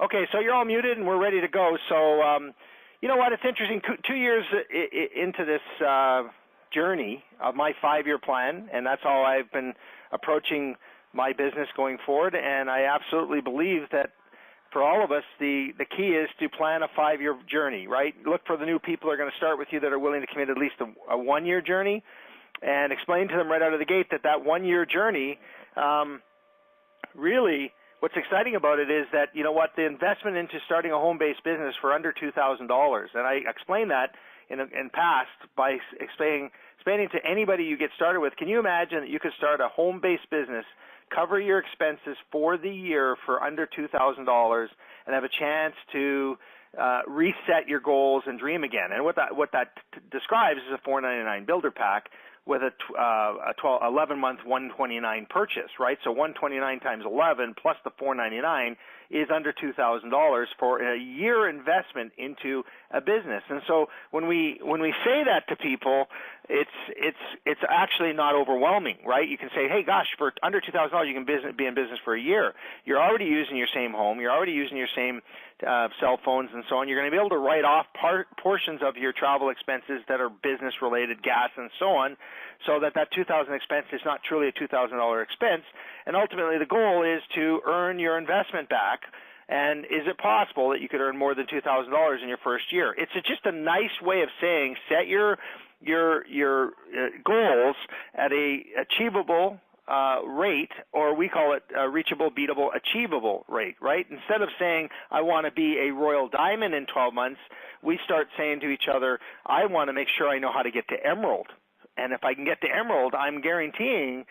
Okay, so you're all muted and we're ready to go. So, you know what? It's interesting. 2 years into this journey of my 5-year plan, and that's how I've been approaching my business going forward. And I absolutely believe that for all of us, the key is to plan a 5-year journey, right? Look for the new people who are going to start with you that are willing to commit at least a 1-year journey, and explain to them right out of the gate that 1-year journey really, what's exciting about it is that, you know what, the investment into starting a home-based business for under $2,000, and I explained that in past by explaining to anybody you get started with. Can you imagine that you could start a home-based business, cover your expenses for the year for under $2,000, and have a chance to reset your goals and dream again? And what that describes is a $499 builder pack with a 11-month $129 purchase, right? So $129 times 11 plus the $499 is under $2,000 for a year investment into a business. And so when we say that to people, it's actually not overwhelming, right? You can say, hey, gosh, for under $2,000 you can be in business for a year. You're already using your same home. You're already using your same cell phones and so on. You're going to be able to write off portions of your travel expenses that are business-related, gas and so on, so that $2,000 expense is not truly a $2,000 expense. And ultimately the goal is to earn your investment back. And is it possible that you could earn more than $2,000 in your first year? It's just a nice way of saying set your goals at a achievable rate, or we call it reachable, beatable, achievable rate, right? Instead of saying, I want to be a royal diamond in 12 months, we start saying to each other, I want to make sure I know how to get to emerald. And if I can get to emerald, I'm guaranteeing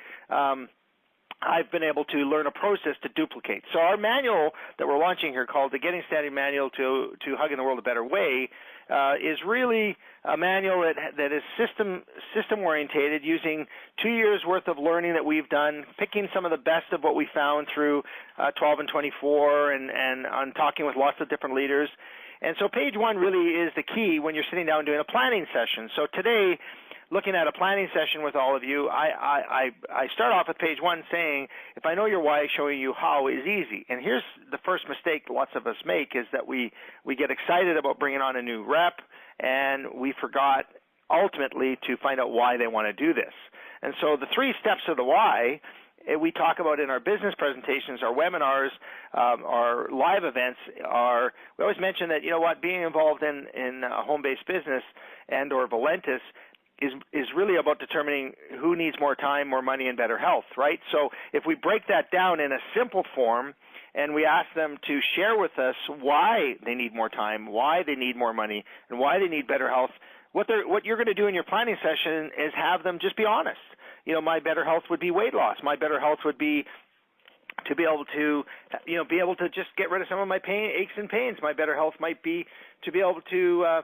I've been able to learn a process to duplicate. So our manual that we're launching here, called the Getting Started Manual to Hugging the World a Better Way, is really a manual that is system orientated, using 2 years worth of learning that we've done, picking some of the best of what we found through 12 and 24, and on talking with lots of different leaders. And so page 1 really is the key when you're sitting down doing a planning session. So today, looking at a planning session with all of you, I start off with page 1 saying, if I know your why, showing you how is easy. And here's the first mistake lots of us make, is that we get excited about bringing on a new rep, and we forgot ultimately to find out why they want to do this. And so the 3 steps of the why we talk about in our business presentations, our webinars, our live events, we always mention that, you know what, being involved in a home-based business and or Valentus is really about determining who needs more time, more money, and better health, right? So if we break that down in a simple form and we ask them to share with us why they need more time, why they need more money, and why they need better health, what you're going to do in your planning session is have them just be honest. You know, my better health would be weight loss. My better health would be to be able to, just get rid of some of my aches and pains. My better health might be to be able to,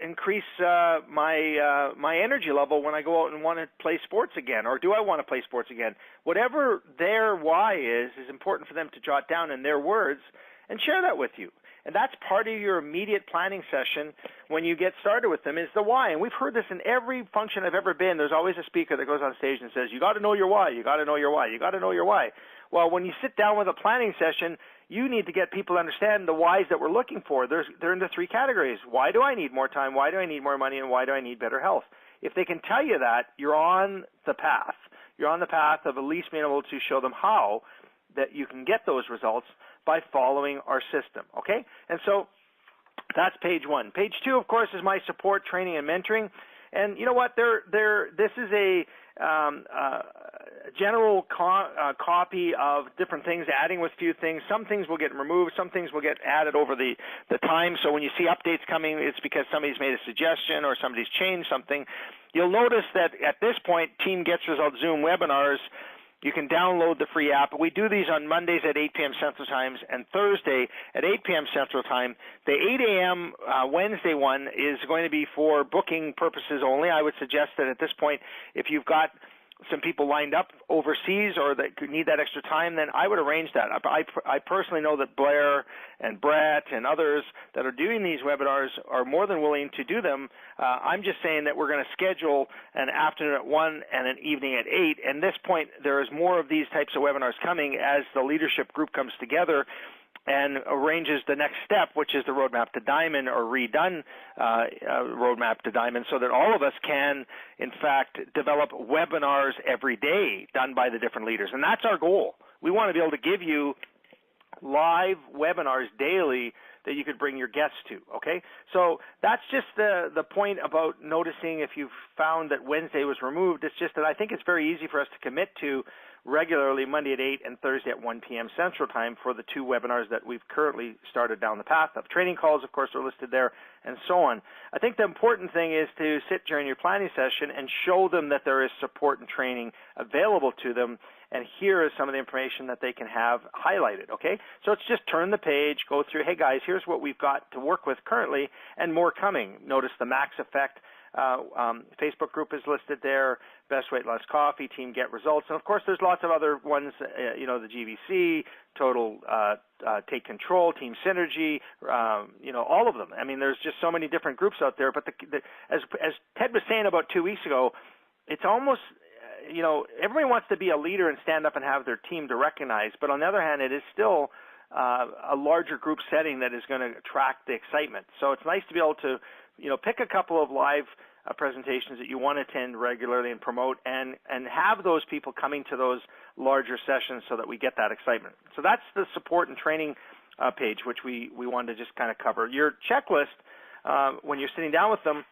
increase my energy level when I go out and want to play sports again, or do I want to play sports again? Whatever their why is important for them to jot down in their words and share that with you. And that's part of your immediate planning session when you get started with them, is the why. And we've heard this in every function I've ever been. There's always a speaker that goes on stage and says, you got to know your why, you got to know your why, you got to know your why. Well, when you sit down with a planning session, you need to get people to understand the whys that we're looking for. They're into 3 categories. Why do I need more time? Why do I need more money? And why do I need better health? If they can tell you that, you're on the path. You're on the path of at least being able to show them how that you can get those results by following our system, okay? And so that's page 1. Page 2, of course, is my support, training, and mentoring. And you know what? This is a general copy of different things, adding with few things. Some things will get removed. Some things will get added over the time. So when you see updates coming, it's because somebody's made a suggestion or somebody's changed something. You'll notice that at this point, Team Gets Results Zoom webinars, you can download the free app. We do these on Mondays at 8 p.m. Central Time and Thursday at 8 p.m. Central Time. The 8 a.m. Wednesday one is going to be for booking purposes only. I would suggest that at this point, if you've got some people lined up overseas or that could need that extra time, then I would arrange that. I personally know that Blair and Brett and others that are doing these webinars are more than willing to do them. I'm just saying that we're going to schedule an afternoon at 1 and an evening at 8. And at this point, there is more of these types of webinars coming as the leadership group comes together. and arranges the next step, which is the roadmap to diamond or redone roadmap to diamond, so that all of us can, in fact, develop webinars every day done by the different leaders. And that's our goal. We want to be able to give you live webinars daily that you could bring your guests to, okay? So that's just the point about noticing if you've found that Wednesday was removed. It's just that I think it's very easy for us to commit to regularly Monday at 8 and Thursday at 1 p.m. Central Time for the 2 webinars that we've currently started down the path of. Training calls, of course, are listed there, and so on. I think the important thing is to sit during your planning session and show them that there is support and training available to them, and here is some of the information that they can have highlighted, okay? So it's just turn the page, go through, hey guys, here's what we've got to work with currently, and more coming. Notice the Max Effect Facebook group is listed there, Best Weight Loss Coffee, Team Get Results, and of course there's lots of other ones, the GVC, Total Take Control, Team Synergy, all of them. I mean, there's just so many different groups out there, but as Ted was saying about 2 weeks ago, it's almost, everybody wants to be a leader and stand up and have their team to recognize, but on the other hand, it is still a larger group setting that is going to attract the excitement. So it's nice to be able to pick a couple of live presentations that you want to attend regularly and promote, and have those people coming to those larger sessions so that we get that excitement. So that's the support and training page, which we wanted to just kind of cover. Your checklist, when you're sitting down with them,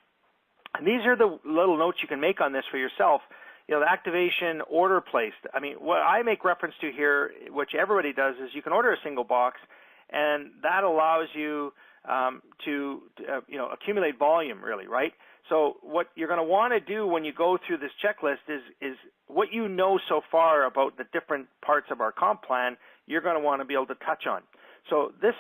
and these are the little notes you can make on this for yourself. The activation, order placed. I mean, what I make reference to here, which everybody does, is you can order a single box, and that allows you to accumulate volume, really, right? So what you're going to want to do when you go through this checklist is what you know so far about the different parts of our comp plan, you're going to want to be able to touch on. So this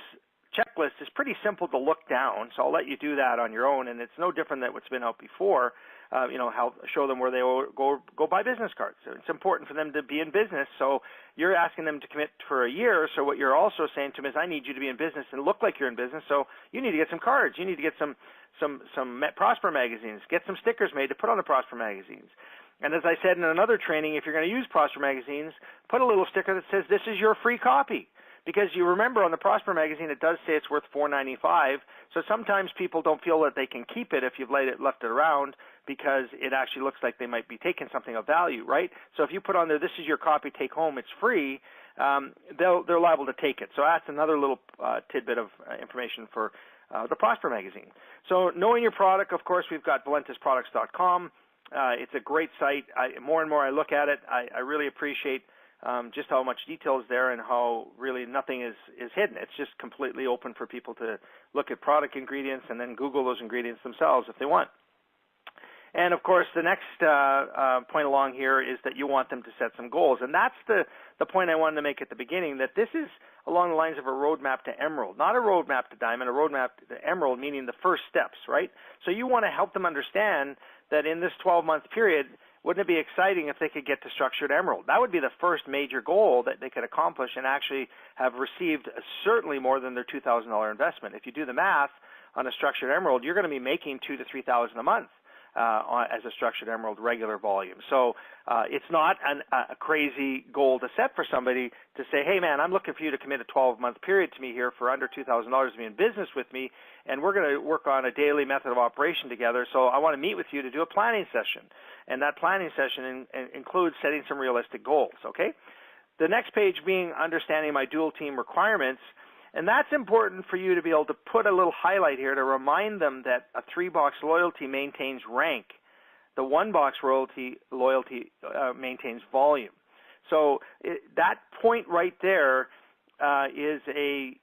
checklist is pretty simple to look down, so I'll let you do that on your own, and it's no different than what's been out before. How show them where they go buy business cards. So it's important for them to be in business. So you're asking them to commit for a year. So what you're also saying to them is, I need you to be in business and look like you're in business. So you need to get some cards. You need to get some Prosper magazines. Get some stickers made to put on the Prosper magazines. And as I said in another training, if you're going to use Prosper magazines, put a little sticker that says, this is your free copy. Because you remember on the Prosper magazine, it does say it's worth $4.95. So sometimes people don't feel that they can keep it if you've left it around, because it actually looks like they might be taking something of value, right? So if you put on there, this is your copy, take home, it's free, they're liable to take it. So that's another little tidbit of information for the Prosper magazine. So knowing your product, of course, we've got ValentusProducts.com. It's a great site. More and more I look at it, I really appreciate just how much detail is there and how really nothing is hidden. It's just completely open for people to look at product ingredients and then Google those ingredients themselves if they want. And, of course, the next point along here is that you want them to set some goals. And that's the point I wanted to make at the beginning, that this is along the lines of a roadmap to emerald, not a roadmap to diamond, a roadmap to emerald, meaning the first steps, right? So you want to help them understand that in this 12-month period, wouldn't it be exciting if they could get to structured emerald? That would be the first major goal that they could accomplish and actually have received certainly more than their $2,000 investment. If you do the math on a structured emerald, you're going to be making $2,000 to $3,000 a month as a structured emerald regular volume. So it's not a crazy goal to set for somebody to say, hey, man, I'm looking for you to commit a 12-month period to me here for under $2,000 to be in business with me, and we're going to work on a daily method of operation together, so I want to meet with you to do a planning session. And that planning session includes setting some realistic goals, okay? The next page being understanding my dual team requirements, and that's important for you to be able to put a little highlight here to remind them that a 3-box loyalty maintains rank. The 1-box loyalty maintains volume. So that point right there is a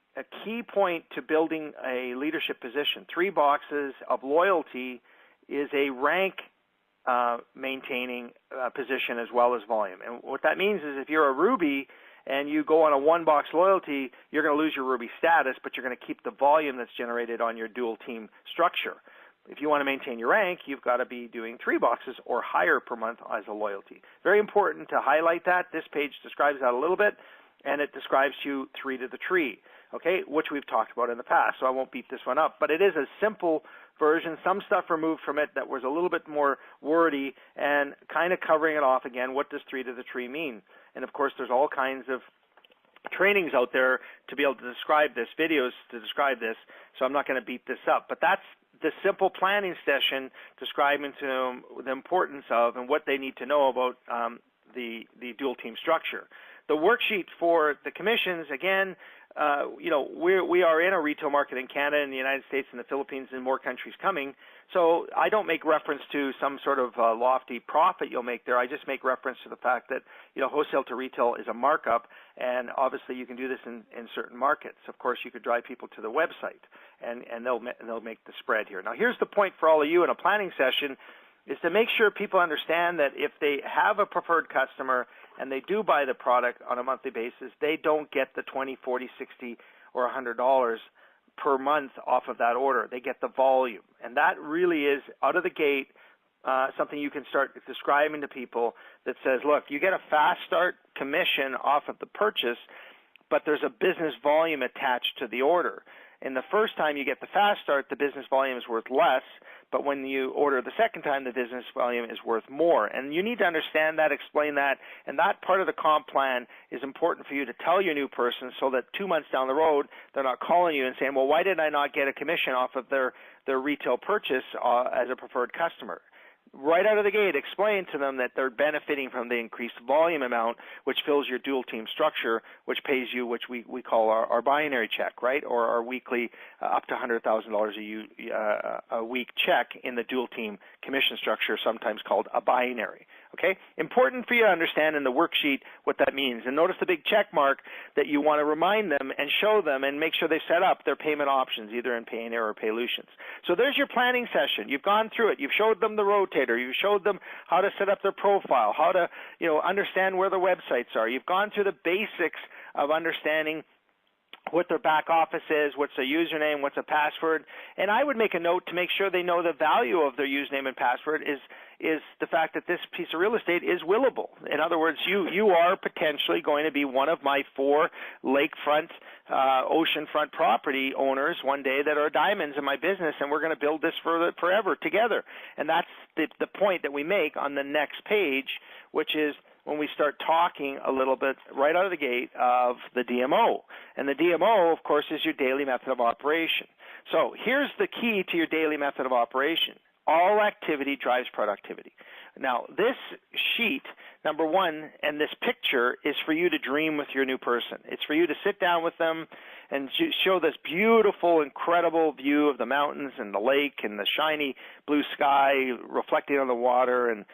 key point to building a leadership position. 3 boxes of loyalty is a rank maintaining position as well as volume. And what that means is if you're a Ruby and you go on a 1-box loyalty, you're going to lose your Ruby status, but you're going to keep the volume that's generated on your dual team structure. If you want to maintain your rank, you've got to be doing 3 boxes or higher per month as a loyalty. Very important to highlight that. This page describes that a little bit, and it describes you 3 to the tree, okay, which we've talked about in the past, so I won't beat this one up. But it is a simple version, some stuff removed from it that was a little bit more wordy and kind of covering it off again. What does 3 to the tree mean? And, of course, there's all kinds of trainings out there to be able to describe this, videos to describe this, so I'm not going to beat this up. But that's the simple planning session describing to them the importance of and what they need to know about the dual team structure. The worksheet for the commissions, again, we are in a retail market in Canada, in the United States, and the Philippines, and more countries coming. So I don't make reference to some sort of lofty profit you'll make there. I just make reference to the fact that wholesale to retail is a markup, and obviously you can do this in certain markets. Of course, you could drive people to the website, and they'll make the spread here. Now, here's the point for all of you in a planning session, is to make sure people understand that if they have a preferred customer and they do buy the product on a monthly basis, they don't get the $20, $40, $60, or $100 per month off of that order. They get the volume. And that really is, out of the gate, something you can start describing to people that says, look, you get a fast start commission off of the purchase, but there's a business volume attached to the order. And the first time you get the fast start, the business volume is worth less, but when you order the second time, the business volume is worth more. And you need to understand that, explain that, and that part of the comp plan is important for you to tell your new person so that 2 months down the road, they're not calling you and saying, well, why did I not get a commission off of their retail purchase as a preferred customer? Right out of the gate, explain to them that they're benefiting from the increased volume amount, which fills your dual team structure, which pays you, which we call our binary check, right, or our weekly up to $100,000 a week check in the dual team commission structure, sometimes called a binary. Okay, important for you to understand in the worksheet what that means. And notice the big check mark that you want to remind them and show them and make sure they set up their payment options, either in Payoneer or Paylutions. So there's your planning session. You've gone through it. You've showed them the rotator. You've showed them how to set up their profile, how to understand where their websites are. You've gone through the basics of understanding what their back office is, what's a username, what's a password. And I would make a note to make sure they know the value of their username and password is the fact that this piece of real estate is willable. In other words, you are potentially going to be one of my 4 lakefront, oceanfront property owners one day that are diamonds in my business, and we're going to build this forever together. And that's the point that we make on the next page, which is when we start talking a little bit right out of the gate of the DMO. And the DMO, of course, is your daily method of operation. So here's the key to your daily method of operation. All activity drives productivity. Now, this sheet, number one, and this picture is for you to dream with your new person. It's for you to sit down with them and show this beautiful, incredible view of the mountains and the lake and the shiny blue sky reflecting on the water, and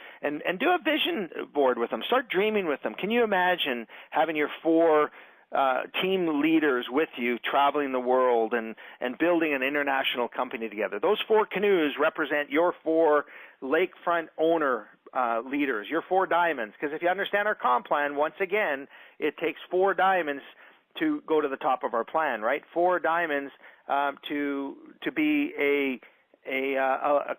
do a vision board with them. Start dreaming with them. Can you imagine having your 4 team leaders with you traveling the world and building an international company together? Those 4 canoes represent your 4 lakefront owner leaders, your 4 diamonds. Because if you understand our comp plan, once again, it takes 4 diamonds to go to the top of our plan, right? 4 diamonds to be a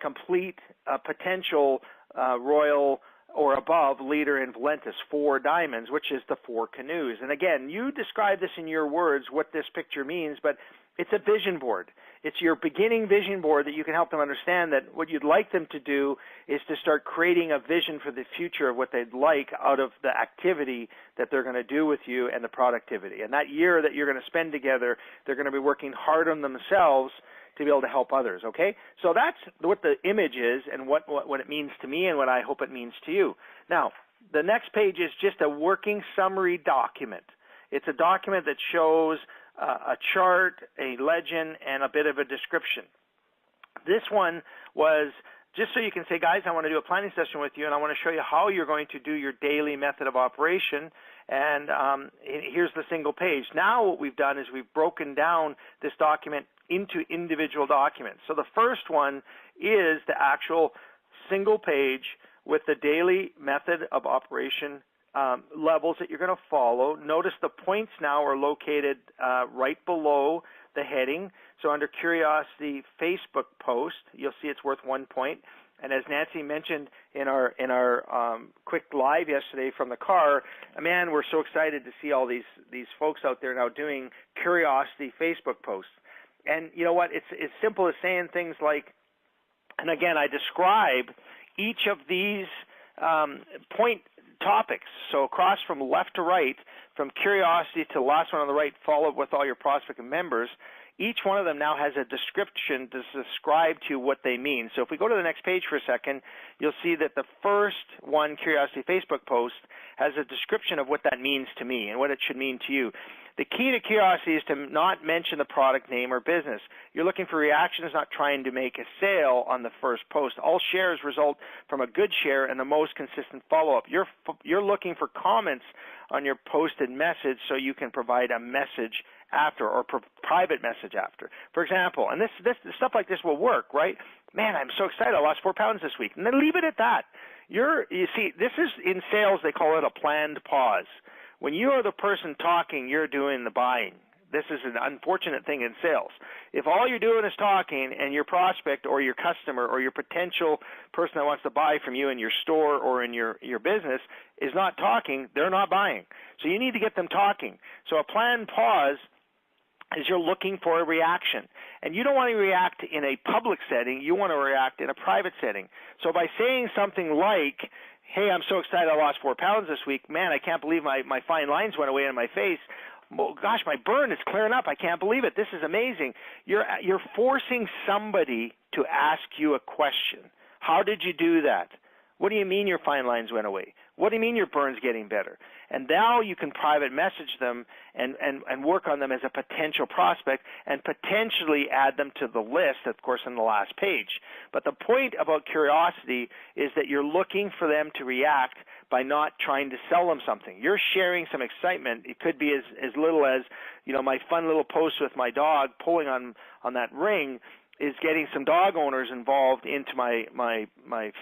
complete potential royal or above leader in Valentus, 4 diamonds, which is the 4 canoes. And again, you describe this in your words, what this picture means, but it's a vision board. It's your beginning vision board that you can help them understand that what you'd like them to do is to start creating a vision for the future of what they'd like out of the activity that they're going to do with you and the productivity. And that year that you're going to spend together, they're going to be working hard on themselves to be able to help others, okay? So that's what the image is and what it means to me and what I hope it means to you. Now, the next page is just a working summary document. It's a document that shows a chart, a legend, and a bit of a description. This one was just so you can say, guys, I want to do a planning session with you, and I want to show you how you're going to do your daily method of operation. And here's the single page. Now what we've done is we've broken down this document into individual documents. So the first one is the actual single page with the daily method of operation levels that you're going to follow. Notice the points now are located right below the heading. So under Curiosity Facebook post, you'll see it's worth 1 point. And as Nancy mentioned in our quick live yesterday from the car, man, we're so excited to see all these folks out there now doing Curiosity Facebook posts. And you know what? It's as simple as saying things like, and again, I describe each of these point topics. So across from left to right, from curiosity to the last one on the right, follow up with all your prospect and members, each one of them now has a description to describe to you what they mean. So if we go to the next page for a second, you'll see that the first one, Curiosity Facebook post, has a description of what that means to me and what it should mean to you. The key to curiosity is to not mention the product name or business. You're looking for reactions, not trying to make a sale on the first post. All shares result from a good share and the most consistent follow-up. You're looking for comments on your posted message so you can provide a message after or private message after. For example, and this stuff like this will work, right? Man, I'm so excited. I lost 4 pounds this week. And then leave it at that. You see, this is in sales, they call it a planned pause. When you are the person talking, you're doing the buying. This is an unfortunate thing in sales. If all you're doing is talking and your prospect or your customer or your potential person that wants to buy from you in your store or in your business is not talking, they're not buying. So you need to get them talking. So a planned pause is you're looking for a reaction. And you don't want to react in a public setting. You want to react in a private setting. So by saying something like, hey, I'm so excited I lost 4 pounds this week. Man, I can't believe my fine lines went away on my face. Well, gosh, my burn is clearing up. I can't believe it. This is amazing. You're forcing somebody to ask you a question. How did you do that? What do you mean your fine lines went away? What do you mean your burn's getting better? And now you can private message them and work on them as a potential prospect and potentially add them to the list, of course, on the last page. But the point about curiosity is that you're looking for them to react by not trying to sell them something. You're sharing some excitement. It could be as little as, my fun little post with my dog pulling on that ring is getting some dog owners involved into my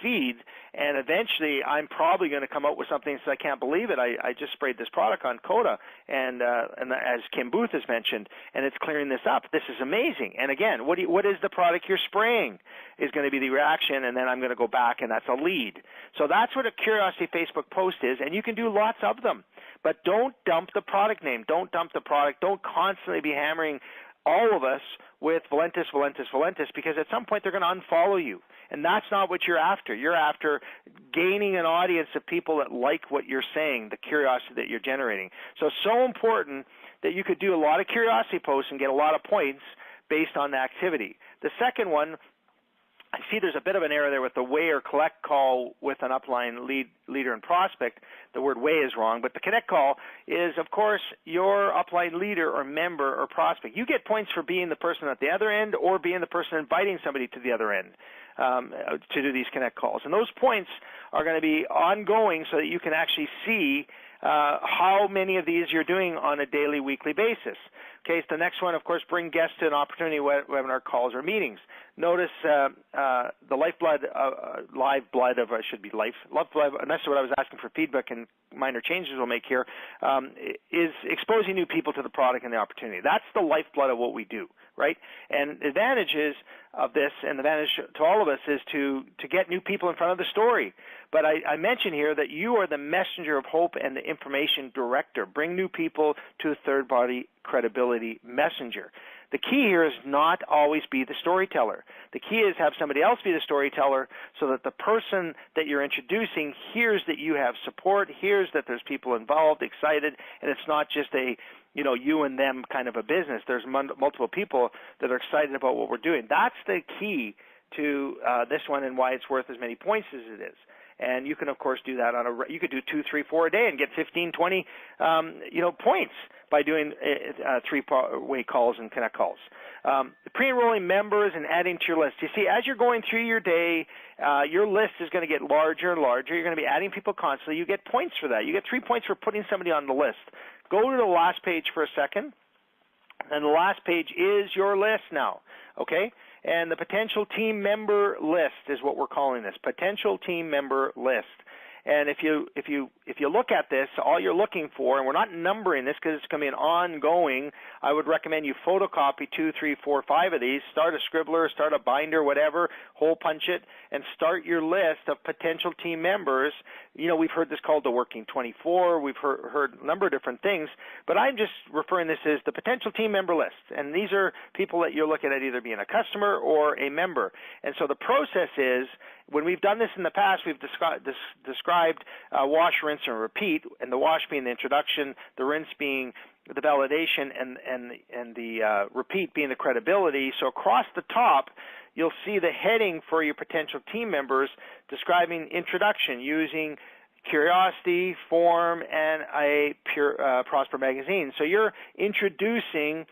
feed, and eventually I'm probably going to come out with something so I can't believe it. I just sprayed this product on Coda, and as Kim Booth has mentioned, and it's clearing this up. This is amazing. And again, what is the product you're spraying is going to be the reaction, and then I'm going to go back, and that's a lead. So that's what a Curiosity Facebook post is, and you can do lots of them. But don't dump the product name. Don't dump the product. Don't constantly be hammering all of us with Valentus, because at some point they're going to unfollow you. And that's not what you're after. You're after gaining an audience of people that like what you're saying, the curiosity that you're generating. So important that you could do a lot of curiosity posts and get a lot of points based on the activity. The second one, I see there's a bit of an error there with the weigh or collect call with an upline leader and prospect. The word weigh is wrong, but the connect call is, of course, your upline leader or member or prospect. You get points for being the person at the other end or being the person inviting somebody to the other end to do these connect calls. And those points are going to be ongoing so that you can actually see how many of these you're doing on a daily, weekly basis. Okay, so the next one, of course, bring guests to an opportunity webinar calls or meetings. Notice the lifeblood, lifeblood, and that's what I was asking for feedback and minor changes we'll make here, is exposing new people to the product and the opportunity. That's the lifeblood of what we do, right? And the advantages of this, and the advantage to all of us, is to get new people in front of the story. But I mentioned here that you are the messenger of hope and the information director. Bring new people to a third-party credibility messenger. The key here is not always be the storyteller. The key is have somebody else be the storyteller so that the person that you're introducing hears that you have support, hears that there's people involved, excited, and it's not just a you and them kind of a business. There's multiple people that are excited about what we're doing. That's the key to this one and why it's worth as many points as it is. And you can, of course, do that you could do 2, 3, 4 a day and get 15, 20, points by doing three-way calls and connect calls. Pre-enrolling members and adding to your list. You see, as you're going through your day, your list is going to get larger and larger. You're going to be adding people constantly. You get points for that. You get 3 points for putting somebody on the list. Go to the last page for a second. And the last page is your list now, okay? And the potential team member list is what we're calling this, potential team member list. And if you look at this, all you're looking for, and we're not numbering this because it's going to be an ongoing, I would recommend you photocopy 2, 3, 4, 5 of these, start a scribbler, start a binder, whatever, hole punch it, and start your list of potential team members. We've heard this called the Working 24. We've heard a number of different things, but I'm just referring this as the potential team member list. And these are people that you're looking at either being a customer or a member. And so the process is, when we've done this in the past, we've described wash, rinse, and repeat, and the wash being the introduction, the rinse being the validation, and the repeat being the credibility. So across the top, you'll see the heading for your potential team members describing introduction using curiosity, form, and a Prosper magazine. So you're introducing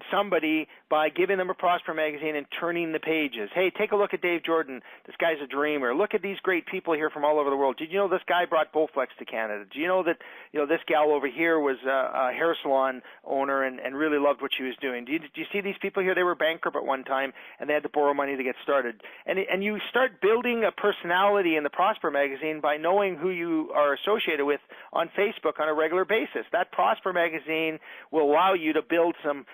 somebody by giving them a Prosper magazine and turning the pages. Hey, take a look at Dave Jordan. This guy's a dreamer. Look at these great people here from all over the world. Did you know this guy brought Bowflex to Canada? Do you know that this gal over here was a hair salon owner and really loved what she was doing? Do you see these people here? They were bankrupt at one time and they had to borrow money to get started. And you start building a personality in the Prosper magazine by knowing who you are associated with on Facebook on a regular basis. That Prosper magazine will allow you to build some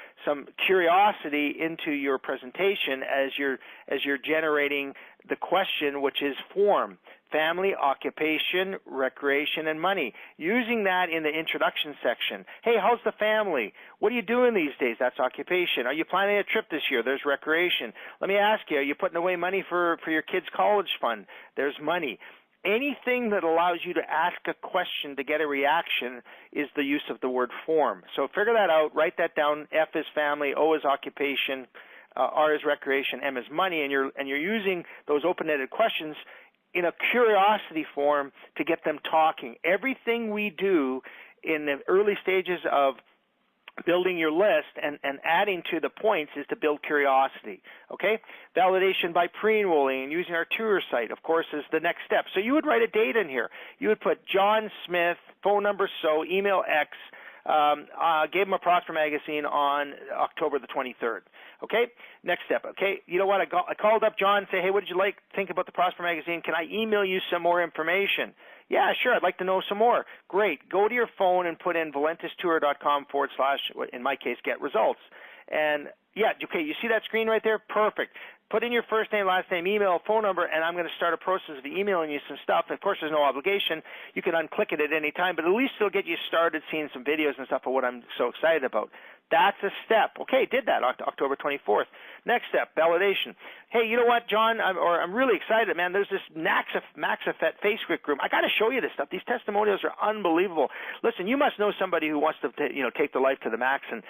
curiosity into your presentation as you're generating the question, which is form, family, occupation, recreation, and money. Using that in the introduction section. Hey, how's the family? What are you doing these days? That's occupation. Are you planning a trip this year? There's recreation. Let me ask you, are you putting away money for your kids' college fund? There's money. Anything that allows you to ask a question to get a reaction is the use of the word form. So figure that out, write that down. F is family, O is occupation, R is recreation, M is money, and you're using those open-ended questions in a curiosity form to get them talking. Everything we do in the early stages of building your list and adding to the points is to build curiosity, okay? Validation by pre-enrolling and using our tour site, of course, is the next step. So you would write a date in here. You would put John Smith, phone number so, email X, gave him a Prosper magazine on October the 23rd. Okay, next step. Okay, you know what? I called up John and say, hey, what did you think about the Prosper magazine? Can I email you some more information? Yeah, sure. I'd like to know some more. Great. Go to your phone and put in valentustour.com / in my case, get results. And yeah, okay, you see that screen right there? Perfect. Put in your first name, last name, email, phone number, and I'm going to start a process of emailing you some stuff. Of course, there's no obligation. You can unclick it at any time, but at least it'll get you started seeing some videos and stuff of what I'm so excited about. That's a step. Okay, did that October 24th. Next step, validation. Hey, you know what, John? I'm really excited, man. There's this MaxFet Facebook group. I got to show you this stuff. These testimonials are unbelievable. Listen, you must know somebody who wants to, take their life to the max and,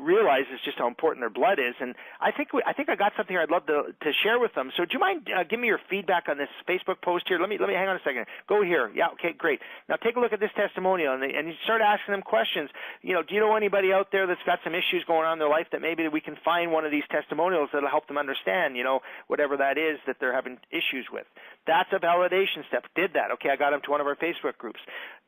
realizes just how important their blood is. And I think I got something here I'd love to share with them. So do you mind giving me your feedback on this Facebook post here? Let me hang on a second. Go here. Yeah. Okay. Great. Now take a look at this testimonial and you start asking them questions. Do you know anybody out there that's got some issues going on in their life that maybe we can find one of these testimonials that'll help them understand, whatever that is that they're having issues with. That's a validation step. Did that. Okay, I got them to one of our Facebook groups.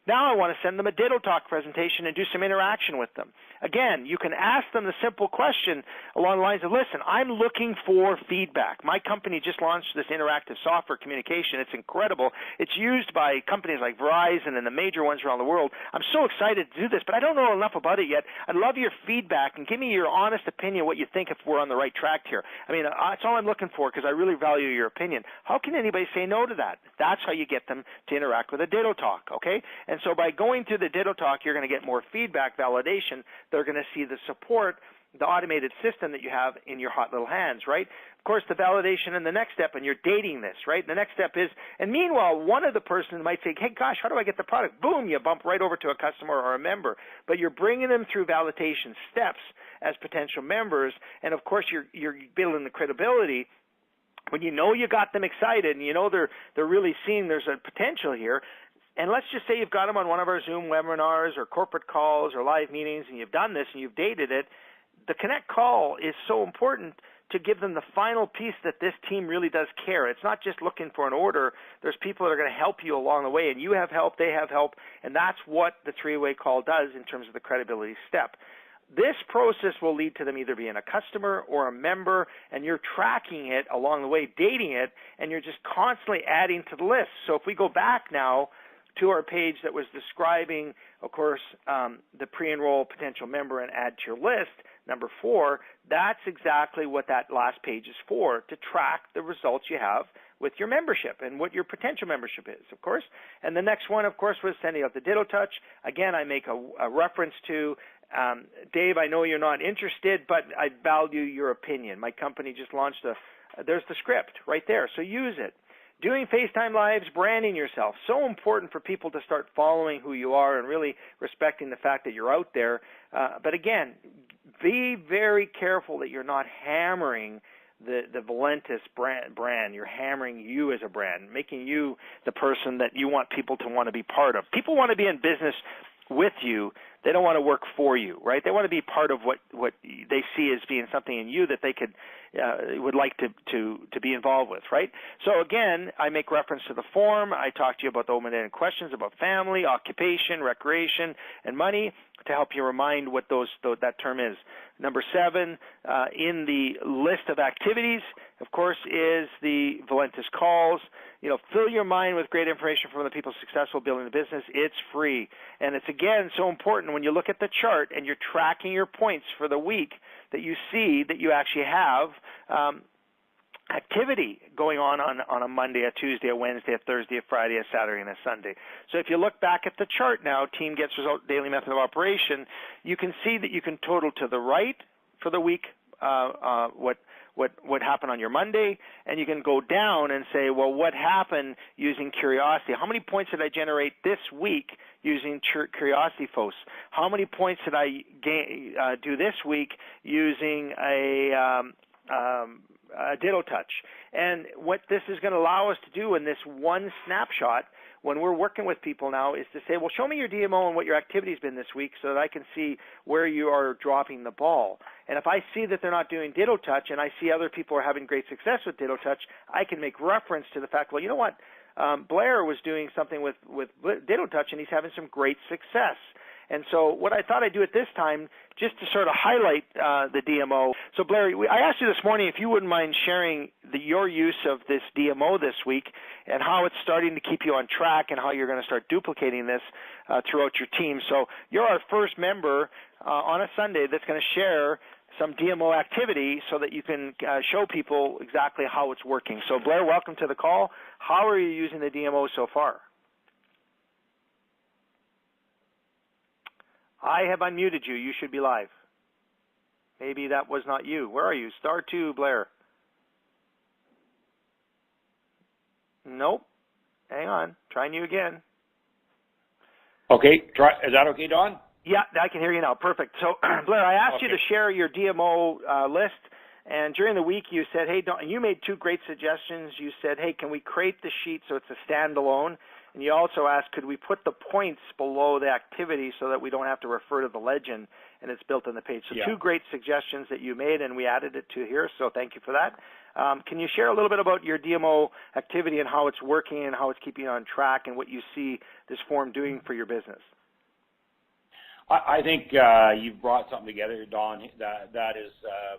Now I want to send them a Ditto Talk presentation and do some interaction with them. Again, you can ask them the simple question along the lines of, listen, I'm looking for feedback. My company just launched this interactive software communication. It's incredible. It's used by companies like Verizon and the major ones around the world. I'm so excited to do this, but I don't know enough about it yet. I'd love your feedback and give me your honest opinion, what you think if we're on the right track here. I mean, that's all I'm looking for because I really value your opinion. How can anybody say no to that? That's how you get them to interact with a Ditto Talk, okay? And so by going through the Ditto Talk, you're going to get more feedback, validation. They're going to see the support, the automated system that you have in your hot little hands, right? Of course, the validation and the next step, and you're dating this, right? The next step is, and meanwhile, one of the person might say, hey, gosh, how do I get the product? Boom, you bump right over to a customer or a member. But you're bringing them through validation steps as potential members, and of course, you're building the credibility. When you know you got them excited and you know they're really seeing there's a potential here, and let's just say you've got them on one of our Zoom webinars or corporate calls or live meetings, and you've done this and you've dated it, the Connect call is so important to give them the final piece that this team really does care. It's not just looking for an order. There's people that are going to help you along the way, and you have help, they have help, and that's what the three-way call does in terms of the credibility step. This process will lead to them either being a customer or a member, and you're tracking it along the way, dating it, and you're just constantly adding to the list. So if we go back now to our page that was describing, of course, the pre-enroll potential member and add to your list, number 4, that's exactly what that last page is for, to track the results you have with your membership and what your potential membership is, of course. And the next one, of course, was sending out the Ditto Touch. Again, I make a reference to, Dave, I know you're not interested, but I value your opinion. My company just launched there's the script right there, so use it. doing FaceTime Lives, branding yourself. So important for people to start following who you are and really respecting the fact that you're out there. But again, be very careful that you're not hammering the Valentus brand. You're hammering you as a brand, making you the person that you want people to want to be part of. People want to be in business with you. They don't want to work for you, right? They want to be part of what they see as being something in you that they would like to be involved with, right? So again, I make reference to the form. I talk to you about the open-ended questions about family, occupation, recreation, and money to help you remind what that term is. Number 7 in the list of activities, of course, is the Valentus calls. Fill your mind with great information from the people successful building the business. It's free. And it's, again, so important when you look at the chart and you're tracking your points for the week that you see that you actually have activity going on a Monday, a Tuesday, a Wednesday, a Thursday, a Friday, a Saturday, and a Sunday. So if you look back at the chart now, Team Gets Result Daily Method of Operation, you can see that you can total to the right for the week what happened on your Monday, and you can go down and say, well, what happened using Curiosity? How many points did I generate this week using Curiosity Posts? How many points did I do this week using a Ditto Touch? And what this is going to allow us to do in this one snapshot when we're working with people now is to say, well, show me your DMO and what your activity's been this week so that I can see where you are dropping the ball. And if I see that they're not doing Ditto Touch and I see other people are having great success with Ditto Touch, I can make reference to the fact, well, you know what? Blair was doing something with Ditto Touch and he's having some great success. And so what I thought I'd do at this time, just to sort of highlight the DMO. So Blair, I asked you this morning if you wouldn't mind sharing your use of this DMO this week and how it's starting to keep you on track and how you're going to start duplicating this throughout your team. So you're our first member on a Sunday that's going to share some DMO activity so that you can show people exactly how it's working. So Blair, welcome to the call. How are you using the DMO so far? I have unmuted you. You should be live. Maybe that was not you. Where are you? Star 2, Blair. Nope. Hang on. Trying you again. Okay. Is that okay, Don? Yeah, I can hear you now. Perfect. So, Blair, I asked you to share your DMO list, and during the week you said, hey, Don, you made 2 great suggestions. You said, hey, can we create the sheet so it's a standalone? And you also asked, could we put the points below the activity so that we don't have to refer to the legend and it's built on the page? So 2 great suggestions that you made, and we added it to here, so thank you for that. Can you share a little bit about your DMO activity and how it's working and how it's keeping you on track and what you see this form doing for your business? I think you've brought something together, Don, that is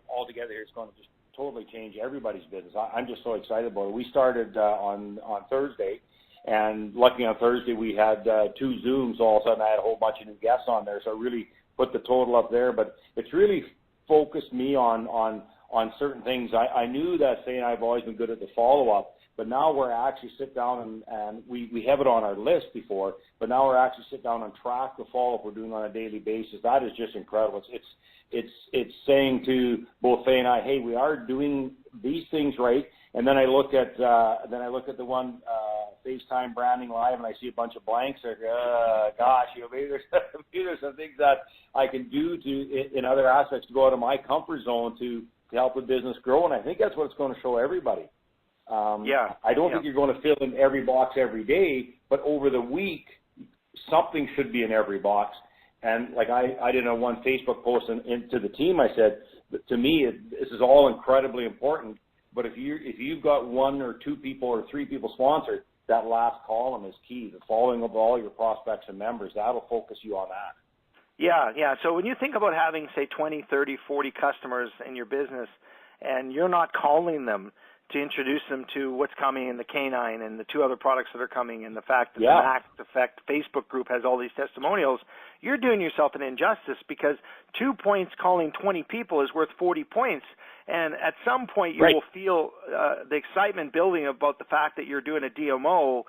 altogether it's going to just totally change everybody's business. I'm just so excited about it. We started on Thursday. And luckily on Thursday we had 2 Zooms. All of a sudden I had a whole bunch of new guests on there, so I really put the total up there. But it's really focused me on certain things. I knew that Say and I have always been good at the follow-up, but now we're actually sit down and we have it on our list before, but now we're actually sit down and track the follow-up we're doing on a daily basis. That is just incredible. It's saying to both Faye and I, hey, we are doing these things right. And then I look at the one FaceTime branding live, and I see a bunch of blanks. Gosh, maybe there's some things that I can do in other aspects to go out of my comfort zone to help the business grow. And I think that's what it's going to show everybody. I don't think you're going to fill in every box every day, but over the week, something should be in every box. And like I did one Facebook post to the team, I said, to me, this is all incredibly important. But if you've got 1 or 2 people or 3 people sponsored, that last column is key. The following of all your prospects and members, that'll focus you on that. Yeah. So when you think about having, say, 20, 30, 40 customers in your business, and you're not calling them to introduce them to what's coming in the Canine and the 2 other products that are coming, and the fact that the Max Effect Facebook group has all these testimonials, you're doing yourself an injustice, because 2 points calling 20 people is worth 40 points. And at some point you will feel the excitement building about the fact that you're doing a DMO,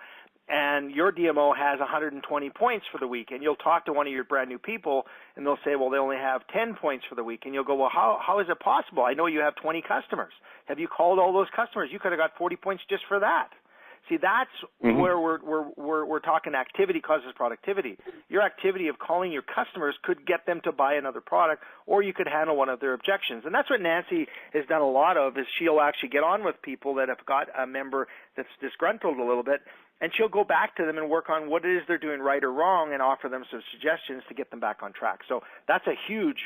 and your DMO has 120 points for the week, and you'll talk to one of your brand new people, and they'll say, well, they only have 10 points for the week, and you'll go, well, how is it possible? I know you have 20 customers. Have you called all those customers? You could have got 40 points just for that. See, that's where we're talking activity causes productivity. Your activity of calling your customers could get them to buy another product, or you could handle one of their objections. And that's what Nancy has done a lot of, is she'll actually get on with people that have got a member that's disgruntled a little bit, and she'll go back to them and work on what it is they're doing right or wrong and offer them some suggestions to get them back on track. So that's a huge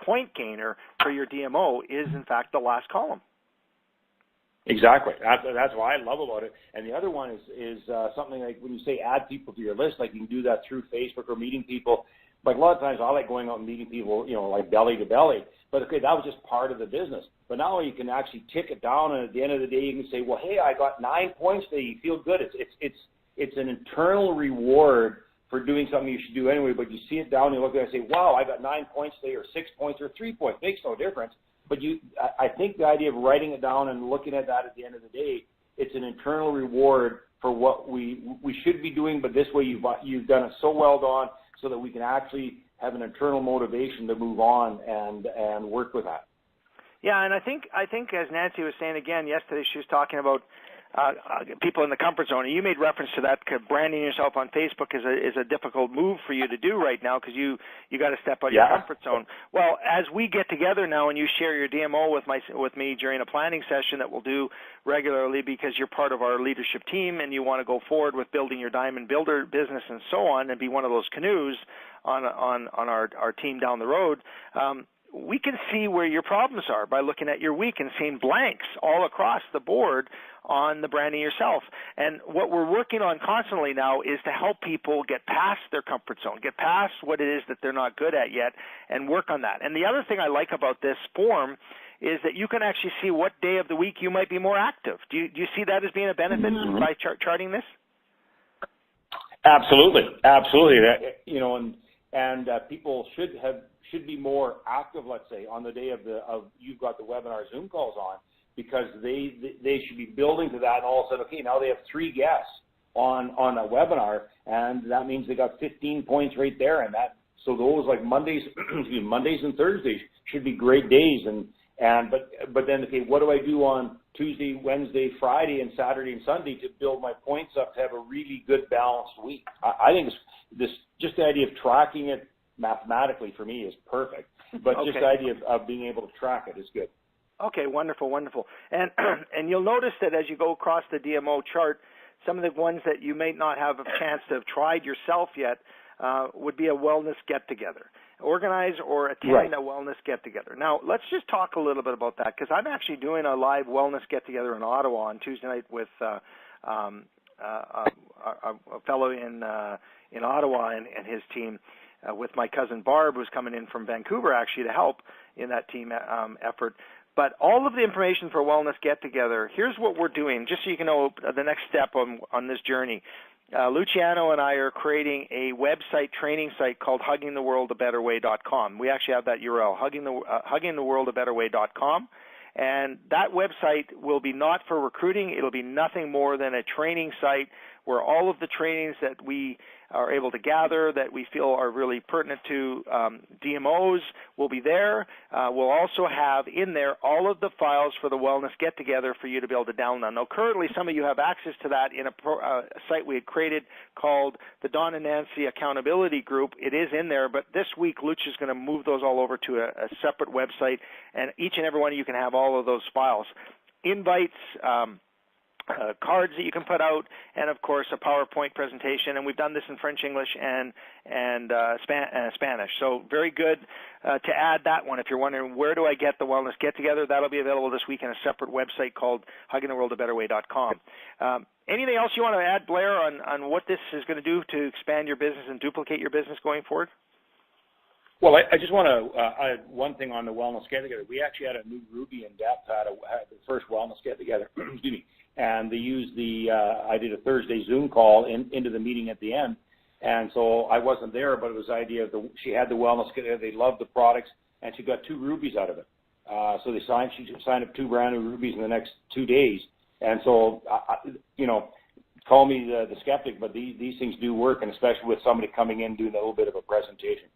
point gainer for your DMO is, in fact, the last column. Exactly. That's what I love about it. And the other one is something like when you say add people to your list, like you can do that through Facebook or meeting people. But a lot of times I like going out and meeting people, like belly to belly. But okay, that was just part of the business. But now you can actually tick it down, and at the end of the day, you can say, well, hey, I got 9 points today. You feel good. It's an internal reward for doing something you should do anyway. But you see it down, you look at it and say, wow, I got 9 points today, or 6 points, or 3 points. Makes no difference. But I think the idea of writing it down and looking at that at the end of the day, it's an internal reward for what we should be doing. But this way, you've done it so well, Don, so that we can actually have an internal motivation to move on and work with that. Yeah, and I think as Nancy was saying again yesterday, she was talking about people in the comfort zone. And you made reference to that. Branding yourself on Facebook is a difficult move for you to do right now because you got to step out of your comfort zone. Well, as we get together now and you share your DMO with me during a planning session that we'll do regularly because you're part of our leadership team and you want to go forward with building your diamond builder business and so on and be one of those canoes on our team down the road. We can see where your problems are by looking at your week and seeing blanks all across the board on the branding yourself. And what we're working on constantly now is to help people get past their comfort zone, get past what it is that they're not good at yet, and work on that. And the other thing I like about this form is that you can actually see what day of the week you might be more active. Do you see that as being a benefit by charting this? Absolutely. And people should be more active, let's say, on the day of you've got the webinar Zoom calls on, because they should be building to that, and all of a sudden, okay, now they have 3 guests on a webinar, and that means they got 15 points right there, and so those like Mondays and Thursdays should be great days, but then okay, what do I do on Tuesday, Wednesday, Friday, and Saturday and Sunday to build my points up to have a really good balanced week? I think just the idea of tracking it mathematically for me is perfect, but just the idea of being able to track it is good. Okay, wonderful. And you'll notice that as you go across the DMO chart, some of the ones that you may not have a chance to have tried yourself yet would be a wellness get-together. Organize or attend a wellness get-together. Now, let's just talk a little bit about that, because I'm actually doing a live wellness get-together in Ottawa on Tuesday night with a fellow in Ottawa and his team, with my cousin Barb, who's coming in from Vancouver actually to help in that team effort. But all of the information for Wellness Get-Together, here's what we're doing, just so you can know the next step on this journey. Luciano and I are creating a website training site called huggingtheworldabetterway.com. We actually have that URL, huggingtheworldabetterway.com. And that website will be not for recruiting. It'll be nothing more than a training site where all of the trainings that we are able to gather that we feel are really pertinent to DMOs will be there. We'll also have in there all of the files for the Wellness Get-Together for you to be able to download. Now, currently, some of you have access to that in a site we had created called the Don and Nancy Accountability Group. It is in there, but this week, Luch is going to move those all over to a separate website, and each and every one of you can have all of those files. Invites, cards that you can put out, and of course a PowerPoint presentation. And we've done this in French, English, and Spanish. So very good to add that one. If you're wondering where do I get the Wellness Get Together, that'll be available this week in a separate website called huggingtheworldabetterway.com. Anything else you want to add, Blair, on what this is going to do to expand your business and duplicate your business going forward? Well, I just want to add one thing on the Wellness Get Together. We actually had a new Ruby in depth had the first Wellness Get Together. Excuse me. And they used I did a Thursday Zoom call into the meeting at the end. And so I wasn't there, but it was the idea of she had the Wellness Get Together. They loved the products, and she got 2 rubies out of it. So she signed up 2 brand new rubies in the next 2 days. And so, call me the skeptic, but these things do work, and especially with somebody coming in doing a little bit of a presentation.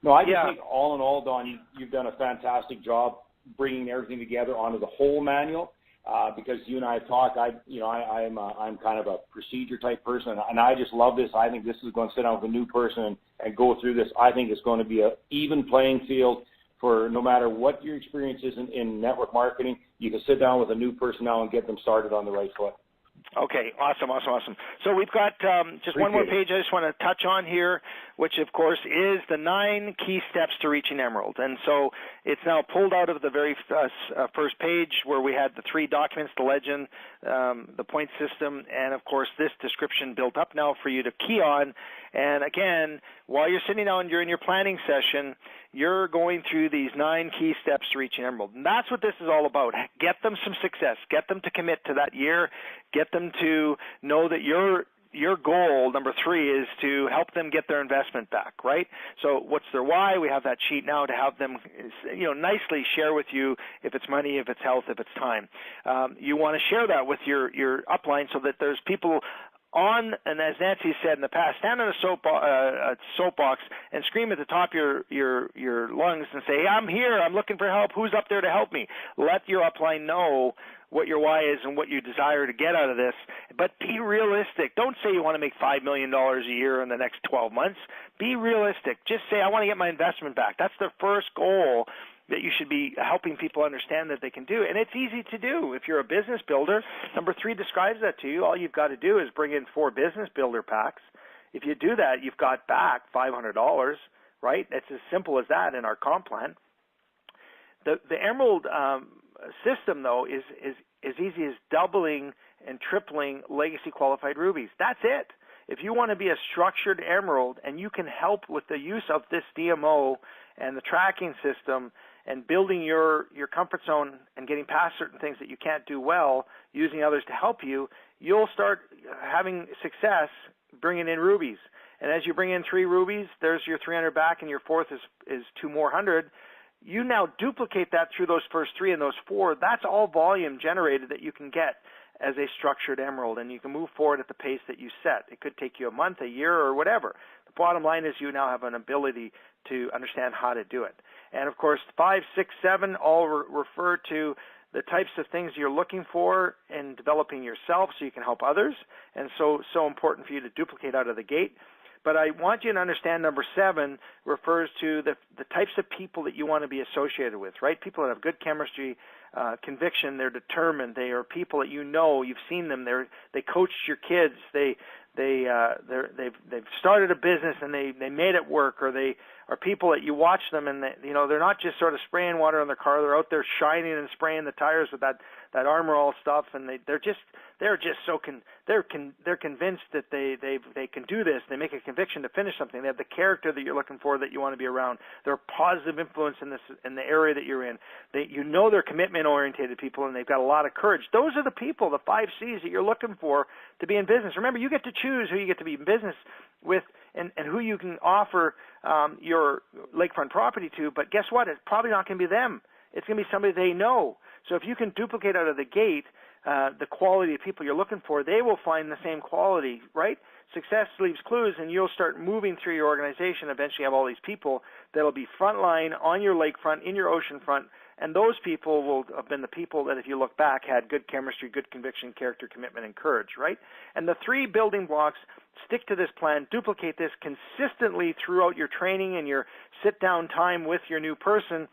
No, I just think all in all, Don, you've done a fantastic job bringing everything together onto the whole manual. because you and I have talked. I'm kind of a procedure type person, and I just love this. I think this is going to sit down with a new person and go through this. I think it's going to be an even playing field for no matter what your experience is in network marketing. You can sit down with a new person now and get them started on the right foot. Okay, awesome. So we've got just one more page I just want to touch on here, which of course is the 9 key steps to reaching Emerald. And so it's now pulled out of the very first page where we had the 3 documents, the legend, the point system, and of course this description built up now for you to key on. And again, while you're sitting down, you're in your planning session, you're going through these 9 key steps to reaching Emerald. And that's what this is all about. Get them some success. Get them to commit to that year. Get them to know that your goal, number 3, is to help them get their investment back, right? So what's their why? We have that sheet now to have them, nicely share with you if it's money, if it's health, if it's time. You want to share that with your upline so that there's people on, and as Nancy said in the past, stand on a soapbox and scream at the top of your lungs and say, I'm here, I'm looking for help, who's up there to help me? Let your upline know what your why is and what you desire to get out of this, but be realistic. Don't say you want to make $5 million a year in the next 12 months. Be realistic. Just say, I want to get my investment back. That's the first goal that you should be helping people understand that they can do. And it's easy to do. If you're a business builder, number 3 describes that to you. All you've got to do is bring in 4 business builder packs. If you do that, you've got back $500, right? It's as simple as that in our comp plan. The Emerald system, though, is as easy as doubling and tripling legacy qualified rubies. That's it. If you want to be a structured Emerald and you can help with the use of this DMO and the tracking system and building your comfort zone and getting past certain things that you can't do well, using others to help you, you'll start having success bringing in rubies. And as you bring in 3 rubies, there's your 300 back, and your 4th is 2 more 100. You now duplicate that through those first 3 and those 4. That's all volume generated that you can get as a structured Emerald, and you can move forward at the pace that you set. It could take you a month, a year, or whatever. The bottom line is you now have an ability to understand how to do it. And of course, 5, 6, 7 all refer to the types of things you're looking for in developing yourself so you can help others, and so important for you to duplicate out of the gate. But I want you to understand number 7 refers to the types of people that you want to be associated with, right? People that have good chemistry, conviction, they're determined, they are people that you've seen them, they coached your kids, they've started a business and they made it work, or they are people that you watch them and they're not just sort of spraying water on their car, they're out there shining and spraying the tires with that Armor All stuff, and they're convinced that they can do this. They make a conviction to finish something. They have the character that you're looking for, that you want to be around. They're a positive influence in the area that you're in. They're commitment oriented people, and they've got a lot of courage. Those are the people, the 5 C's that you're looking for to be in business. Remember, you get to choose who you get to be in business with and who you can offer your lakefront property to, but guess what? It's probably not going to be them. It's going to be somebody they know. So if you can duplicate out of the gate the quality of people you're looking for, they will find the same quality, right? Success leaves clues, and you'll start moving through your organization. Eventually have all these people that will be frontline on your lakefront, in your oceanfront, and those people will have been the people that, if you look back, had good chemistry, good conviction, character, commitment, and courage, right? And the 3 building blocks: stick to this plan, duplicate this consistently throughout your training and your sit-down time with your new person.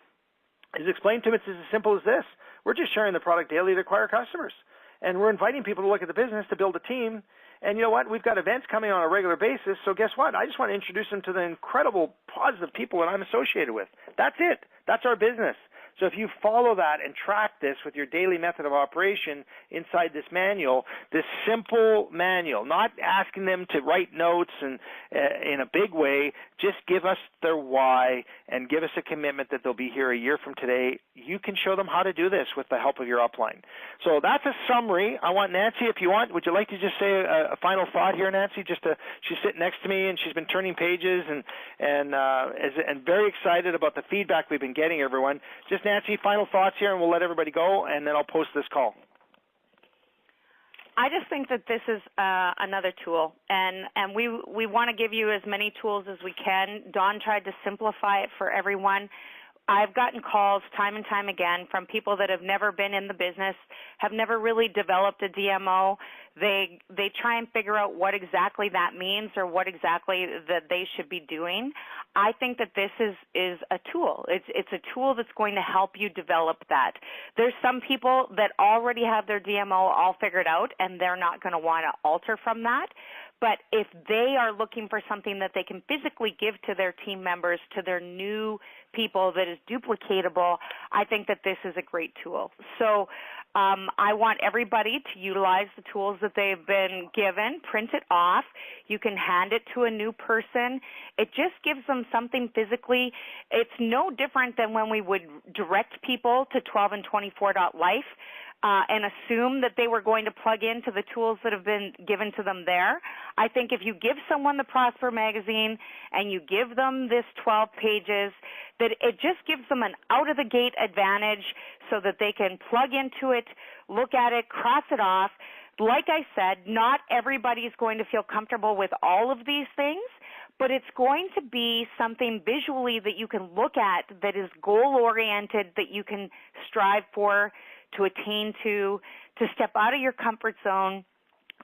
Is explained to them. It's as simple as this. We're just sharing the product daily to acquire customers. And we're inviting people to look at the business to build a team. And you know what? We've got events coming on a regular basis. So guess what? I just want to introduce them to the incredible positive people that I'm associated with. That's it. That's our business. So if you follow that and track this with your daily method of operation inside this manual, this simple manual, not asking them to write notes and in a big way, just give us their why and give us a commitment that they'll be here a year from today. You can show them how to do this with the help of your upline. So that's a summary. I want Nancy, if you want, would you like to just say a final thought here, Nancy? She's sitting next to me and she's been turning pages and very excited about the feedback we've been getting, everyone. Just Nancy, final thoughts here, and we'll let everybody go, and then I'll post this call. I just think that this is another tool, and we want to give you as many tools as we can. Don tried to simplify it for everyone. I've gotten calls time and time again from people that have never been in the business, have never really developed a DMO. They try and figure out what exactly that means or what exactly that they should be doing. I think that this is a tool. It's a tool that's going to help you develop that. There's some people that already have their DMO all figured out, and they're not going to want to alter from that. But if they are looking for something that they can physically give to their team members, to their new people that is duplicatable, I think that this is a great tool. So I want everybody to utilize the tools that they've been given, print it off. You can hand it to a new person. It just gives them something physically. It's no different than when we would direct people to 12and24.life. And assume that they were going to plug into the tools that have been given to them there. I think if you give someone the Prosper magazine and you give them this 12 pages, that it just gives them an out-of-the-gate advantage so that they can plug into it, look at it, cross it off. Like I said, not everybody is going to feel comfortable with all of these things, but it's going to be something visually that you can look at that is goal-oriented, that you can strive for, to attain to step out of your comfort zone,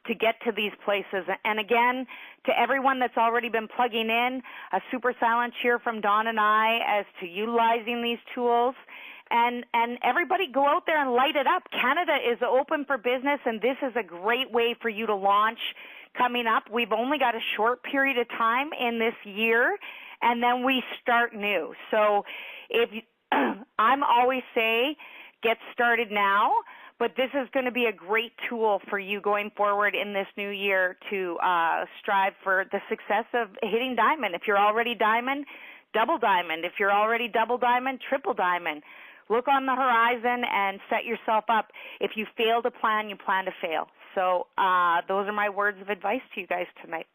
to get to these places. And again, to everyone that's already been plugging in, a super silent cheer from Dawn and I as to utilizing these tools. And everybody go out there and light it up. Canada is open for business, and this is a great way for you to launch coming up. We've only got a short period of time in this year, and then we start new. So if you, I'm always say, get started now, but this is going to be a great tool for you going forward in this new year to strive for the success of hitting diamond. If you're already diamond, double diamond. If you're already double diamond, triple diamond. Look on the horizon and set yourself up. If you fail to plan, you plan to fail. So those are my words of advice to you guys tonight.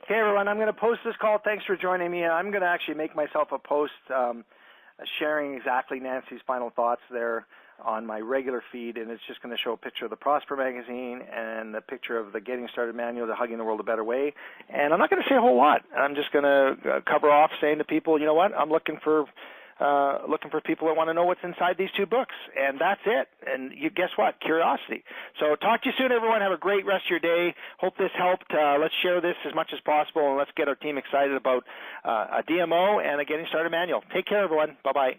Okay, everyone, I'm going to post this call. Thanks for joining me. I'm going to actually make myself a post sharing exactly Nancy's final thoughts there on my regular feed, and it's just going to show a picture of the Prosper magazine and the picture of the Getting Started Manual to Hugging the World a Better Way. And I'm not going to say a whole lot. I'm just going to cover off saying to people, you know what, I'm looking for people that want to know what's inside these two books, and that's it. And you guess what? Curiosity. So talk to you soon, everyone. Have a great rest of your day. Hope this helped. Let's share this as much as possible, and let's get our team excited about a DMO and a Getting Started Manual. Take care, everyone. Bye-bye.